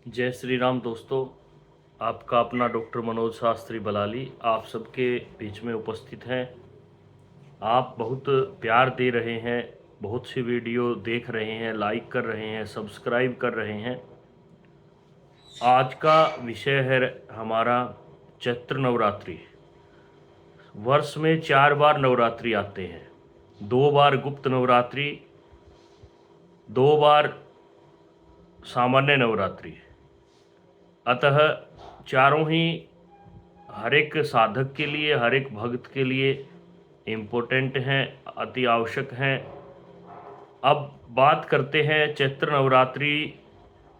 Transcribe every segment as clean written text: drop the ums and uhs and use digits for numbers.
जय श्री राम दोस्तों। आपका अपना डॉक्टर मनोज शास्त्री बलाली आप सबके बीच में उपस्थित हैं। आप बहुत प्यार दे रहे हैं, बहुत सी वीडियो देख रहे हैं, लाइक कर रहे हैं, सब्सक्राइब कर रहे हैं। आज का विषय है हमारा चैत्र नवरात्रि। वर्ष में 4 बार नवरात्रि आते हैं। 2 बार गुप्त नवरात्रि, 2 बार सामान्य नवरात्रि। अतः चारों ही हर एक साधक के लिए, हर एक भक्त के लिए इम्पोर्टेंट हैं, अति आवश्यक हैं। अब बात करते हैं चैत्र नवरात्रि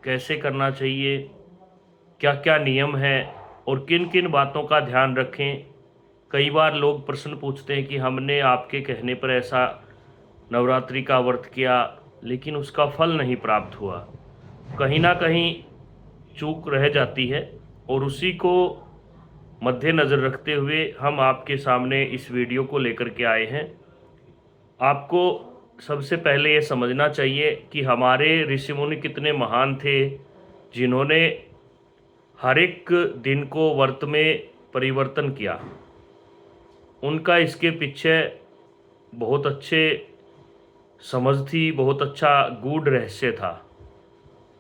कैसे करना चाहिए, क्या क्या नियम है और किन किन बातों का ध्यान रखें। कई बार लोग प्रश्न पूछते हैं कि हमने आपके कहने पर ऐसा नवरात्रि का व्रत किया लेकिन उसका फल नहीं प्राप्त हुआ। कहीं ना कहीं चूक रह जाती है और उसी को मद्देनज़र रखते हुए हम आपके सामने इस वीडियो को लेकर के आए हैं। आपको सबसे पहले ये समझना चाहिए कि हमारे ऋषि मुनि कितने महान थे, जिन्होंने हर एक दिन को व्रत में परिवर्तन किया। उनका इसके पीछे बहुत अच्छे समझ थी, बहुत अच्छा गूढ़ रहस्य था।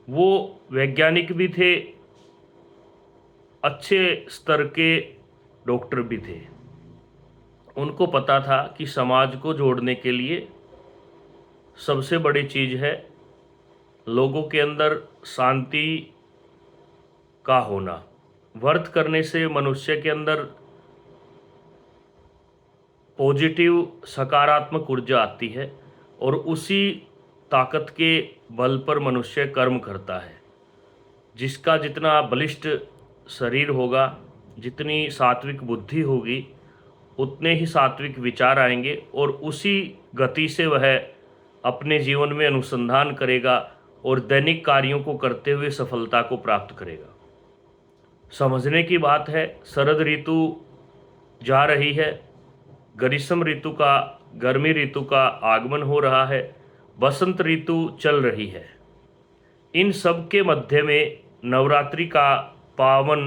वो वैज्ञानिक भी थे, अच्छे स्तर के डॉक्टर भी थे। उनको पता था कि समाज को जोड़ने के लिए सबसे बड़ी चीज़ है लोगों के अंदर शांति का होना। व्रत करने से मनुष्य के अंदर पॉजिटिव सकारात्मक ऊर्जा आती है और उसी ताकत के बल पर मनुष्य कर्म करता है। जिसका जितना बलिष्ठ शरीर होगा, जितनी सात्विक बुद्धि होगी, उतने ही सात्विक विचार आएंगे और उसी गति से वह अपने जीवन में अनुसंधान करेगा और दैनिक कार्यों को करते हुए सफलता को प्राप्त करेगा। समझने की बात है, शरद ऋतु जा रही है, ग्रीष्म ऋतु का, गर्मी ऋतु का आगमन हो रहा है, बसंत ऋतु चल रही है। इन सब के मध्य में नवरात्रि का पावन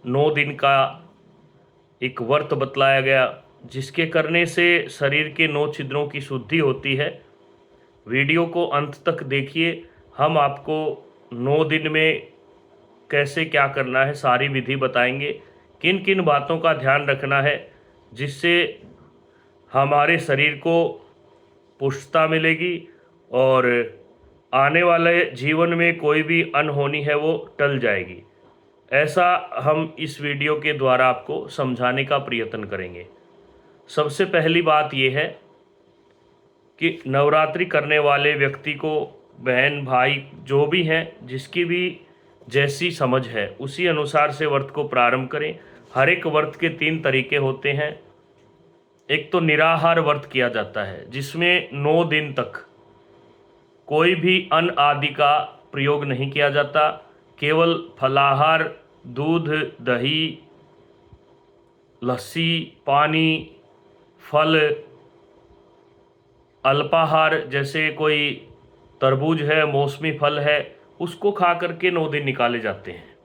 9 दिन का एक व्रत बतलाया गया, जिसके करने से शरीर के 9 छिद्रों की शुद्धि होती है। वीडियो को अंत तक देखिए, हम आपको 9 दिन में कैसे क्या करना है सारी विधि बताएंगे। किन किन बातों का ध्यान रखना है जिससे हमारे शरीर को पुष्टता मिलेगी और आने वाले जीवन में कोई भी अनहोनी है वो टल जाएगी। ऐसा हम इस वीडियो के द्वारा आपको समझाने का प्रयत्न करेंगे। सबसे पहली बात यह है कि नवरात्रि करने वाले व्यक्ति को, बहन भाई जो भी हैं, जिसकी भी जैसी समझ है उसी अनुसार से व्रत को प्रारंभ करें। हर एक व्रत के 3 तरीके होते हैं। एक तो निराहार व्रत किया जाता है, जिसमें 9 दिन तक कोई भी अन्न आदि का प्रयोग नहीं किया जाता। केवल फलाहार, दूध, दही, लस्सी, पानी, फल, अल्पाहार जैसे कोई तरबूज है, मौसमी फल है, उसको खा करके 9 दिन निकाले जाते हैं।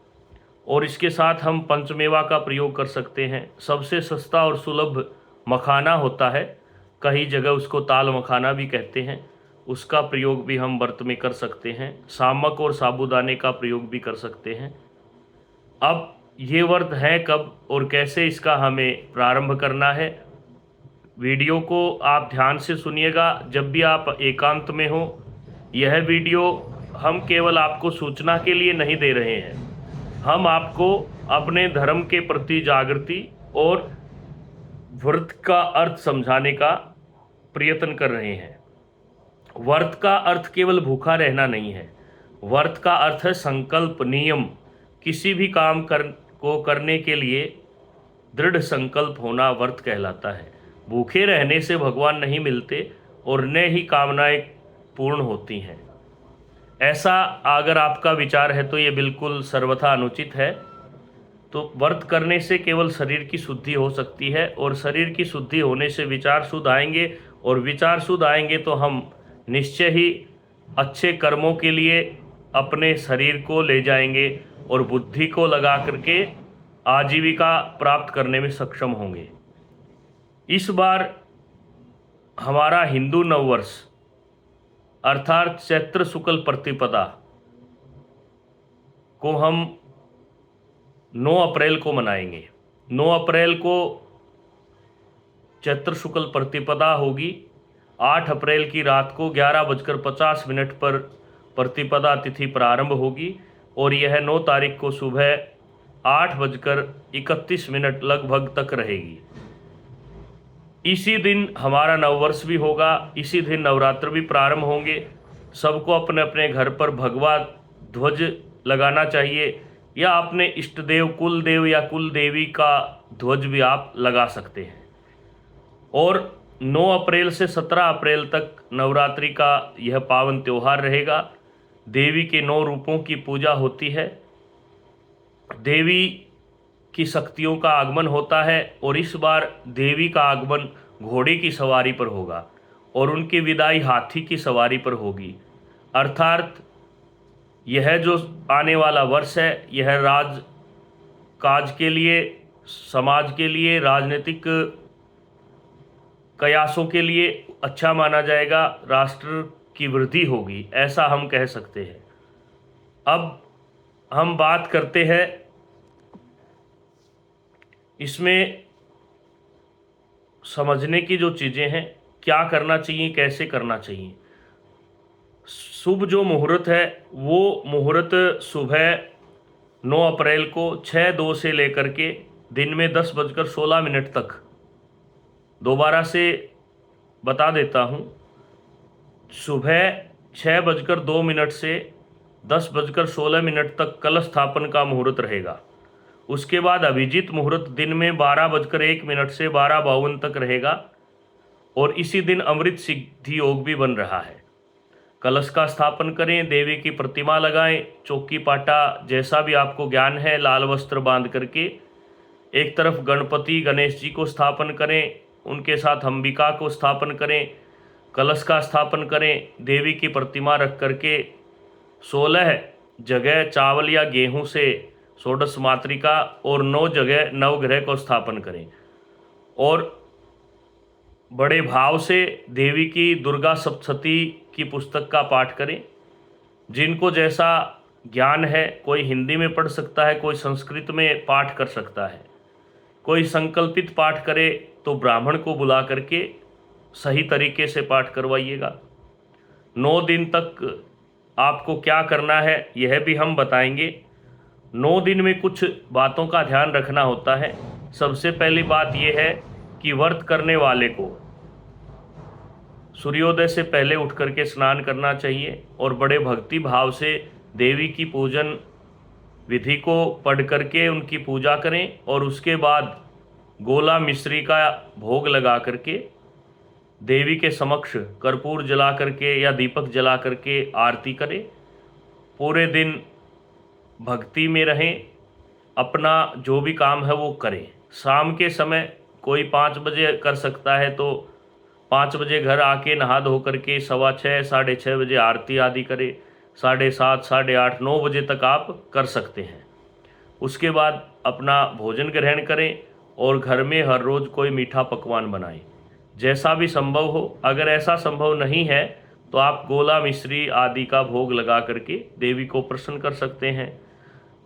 और इसके साथ हम पंचमेवा का प्रयोग कर सकते हैं। सबसे सस्ता और सुलभ मखाना होता है, कई जगह उसको ताल मखाना भी कहते हैं, उसका प्रयोग भी हम व्रत में कर सकते हैं। सामक और साबूदाने का प्रयोग भी कर सकते हैं। अब ये व्रत है कब और कैसे इसका हमें प्रारंभ करना है, वीडियो को आप ध्यान से सुनिएगा। जब भी आप एकांत में हो, यह वीडियो हम केवल आपको सूचना के लिए नहीं दे रहे हैं, हम आपको अपने धर्म के प्रति जागृति और व्रत का अर्थ समझाने का प्रयत्न कर रहे हैं। व्रत का अर्थ केवल भूखा रहना नहीं है। व्रत का अर्थ है संकल्प, नियम। किसी भी काम को करने के लिए दृढ़ संकल्प होना व्रत कहलाता है। भूखे रहने से भगवान नहीं मिलते और न ही कामनाएं पूर्ण होती हैं। ऐसा अगर आपका विचार है तो ये बिल्कुल सर्वथा अनुचित है। तो व्रत करने से केवल शरीर की शुद्धि हो सकती है और शरीर की शुद्धि होने से विचार शुद्ध आएंगे और विचार शुद्ध आएंगे तो हम निश्चय ही अच्छे कर्मों के लिए अपने शरीर को ले जाएंगे और बुद्धि को लगा करके आजीविका प्राप्त करने में सक्षम होंगे। इस बार हमारा हिंदू नववर्ष अर्थात चैत्र शुक्ल प्रतिपदा को हम 9 अप्रैल को मनाएंगे। 9 अप्रैल को चैत्र शुक्ल प्रतिपदा होगी। 8 अप्रैल की रात को 11:50 पर प्रतिपदा तिथि प्रारंभ होगी और यह 9 तारीख को सुबह 8:31 लगभग तक रहेगी। इसी दिन हमारा नववर्ष भी होगा, इसी दिन नवरात्र भी प्रारंभ होंगे। सबको अपने अपने घर पर भगवा ध्वज लगाना चाहिए या अपने इष्ट देव कुल देव या कुल देवी का ध्वज भी आप लगा सकते हैं। और 9 अप्रैल से 17 अप्रैल तक नवरात्रि का यह पावन त्यौहार रहेगा। देवी के 9 रूपों की पूजा होती है। देवी की शक्तियों का आगमन होता है और इस बार देवी का आगमन घोड़े की सवारी पर होगा और उनकी विदाई हाथी की सवारी पर होगी। अर्थात यह जो आने वाला वर्ष है यह राज काज के लिए, समाज के लिए, राजनीतिक कयासों के लिए अच्छा माना जाएगा। राष्ट्र की वृद्धि होगी, ऐसा हम कह सकते हैं। अब हम बात करते हैं इसमें समझने की जो चीज़ें हैं, क्या करना चाहिए, कैसे करना चाहिए। शुभ जो मुहूर्त है वो मुहूर्त सुबह 9 अप्रैल को 6:02 से लेकर के दिन में 10:16 तक, दोबारा से बता देता हूँ, सुबह 6:02 से 10:16 तक कलश स्थापन का मुहूर्त रहेगा। उसके बाद अभिजीत मुहूर्त दिन में 12:01 से 12:52 तक रहेगा और इसी दिन अमृत सिद्धि योग भी बन रहा है। कलश का स्थापन करें, देवी की प्रतिमा लगाएं, चौकी पाटा जैसा भी आपको ज्ञान है लाल वस्त्र बांध करके एक तरफ गणपति गणेश जी को स्थापन करें, उनके साथ अंबिका को स्थापन करें, कलश का स्थापन करें, देवी की प्रतिमा रख करके 16 जगह चावल या गेहूं से षोडश मातृका और 9 जगह नवग्रह को स्थापन करें और बड़े भाव से देवी की दुर्गा सप्तशती की पुस्तक का पाठ करें। जिनको जैसा ज्ञान है, कोई हिंदी में पढ़ सकता है, कोई संस्कृत में पाठ कर सकता है, कोई संकल्पित पाठ करे तो ब्राह्मण को बुला करके सही तरीके से पाठ करवाइएगा। 9 दिन तक आपको क्या करना है यह भी हम बताएंगे। 9 दिन में कुछ बातों का ध्यान रखना होता है। सबसे पहली बात यह है कि व्रत करने वाले को सूर्योदय से पहले उठ करके स्नान करना चाहिए और बड़े भक्ति भाव से देवी की पूजन विधि को पढ़ करके उनकी पूजा करें और उसके बाद गोला मिश्री का भोग लगा करके देवी के समक्ष कर्पूर जला करके या दीपक जला करके आरती करें। पूरे दिन भक्ति में रहें, अपना जो भी काम है वो करें। शाम के समय कोई 5 बजे कर सकता है तो 5 बजे घर आके नहा धो करके 6:15 साढ़े 6 बजे आरती आदि करें। 7:30 8:30 9 बजे तक आप कर सकते हैं। उसके बाद अपना भोजन ग्रहण करें और घर में हर रोज़ कोई मीठा पकवान बनाएं, जैसा भी संभव हो। अगर ऐसा संभव नहीं है तो आप गोला मिश्री आदि का भोग लगा करके देवी को प्रसन्न कर सकते हैं।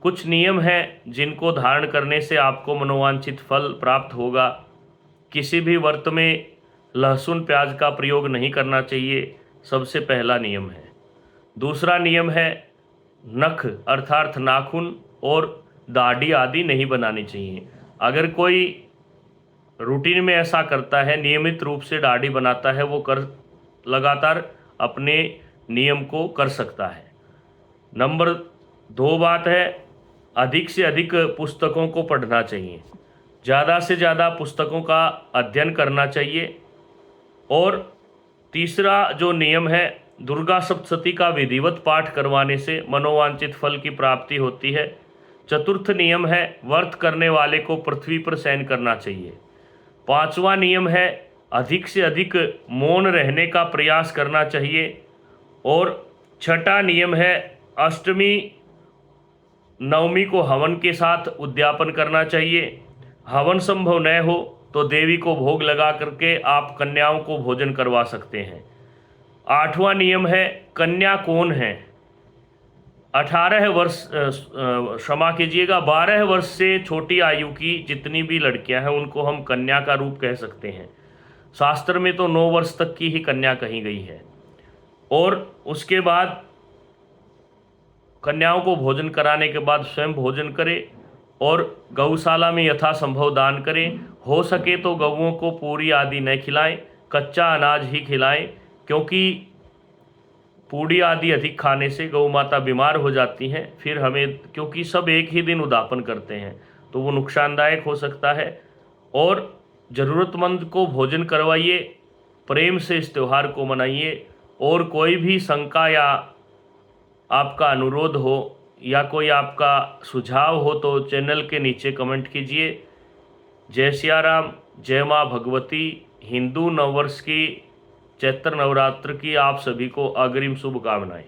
कुछ नियम हैं जिनको धारण करने से आपको मनोवांछित फल प्राप्त होगा। किसी भी व्रत में लहसुन प्याज का प्रयोग नहीं करना चाहिए, सबसे पहला नियम है। दूसरा नियम है नख अर्थात नाखून और दाढ़ी आदि नहीं बनानी चाहिए। अगर कोई रूटीन में ऐसा करता है, नियमित रूप से दाढ़ी बनाता है, वो कर लगातार अपने नियम को कर सकता है। नंबर 2 बात है, अधिक से अधिक पुस्तकों को पढ़ना चाहिए, ज़्यादा से ज़्यादा पुस्तकों का अध्ययन करना चाहिए। और तीसरा जो नियम है, दुर्गा सप्तशती का विधिवत पाठ करवाने से मनोवांछित फल की प्राप्ति होती है। चतुर्थ नियम है, व्रत करने वाले को पृथ्वी पर शयन करना चाहिए। 5वां नियम है, अधिक से अधिक मौन रहने का प्रयास करना चाहिए। और 6ठा नियम है, अष्टमी नवमी को हवन के साथ उद्यापन करना चाहिए। हवन संभव न हो तो देवी को भोग लगा करके आप कन्याओं को भोजन करवा सकते हैं। 8वां नियम है, कन्या कौन है? 18 वर्ष क्षमा कीजिएगा 12 वर्ष से छोटी आयु की जितनी भी लड़कियां हैं उनको हम कन्या का रूप कह सकते हैं। शास्त्र में तो 9 वर्ष तक की ही कन्या कही गई है। और उसके बाद कन्याओं को भोजन कराने के बाद स्वयं भोजन करें और गौशाला में यथासंभव दान करें। हो सके तो गौओं को पूरी आदि न खिलाएं, कच्चा अनाज ही खिलाएं, क्योंकि पूड़ी आदि अधिक खाने से गौ माता बीमार हो जाती हैं। फिर हमें, क्योंकि सब एक ही दिन उद्यापन करते हैं तो वो नुकसानदायक हो सकता है। और ज़रूरतमंद को भोजन करवाइए, प्रेम से इस त्यौहार को मनाइए। और कोई भी शंका या आपका अनुरोध हो या कोई आपका सुझाव हो तो चैनल के नीचे कमेंट कीजिए। जय सिया राम, जय माँ भगवती। हिंदू नववर्ष की चैत्र नवरात्र की आप सभी को अग्रिम शुभकामनाएं।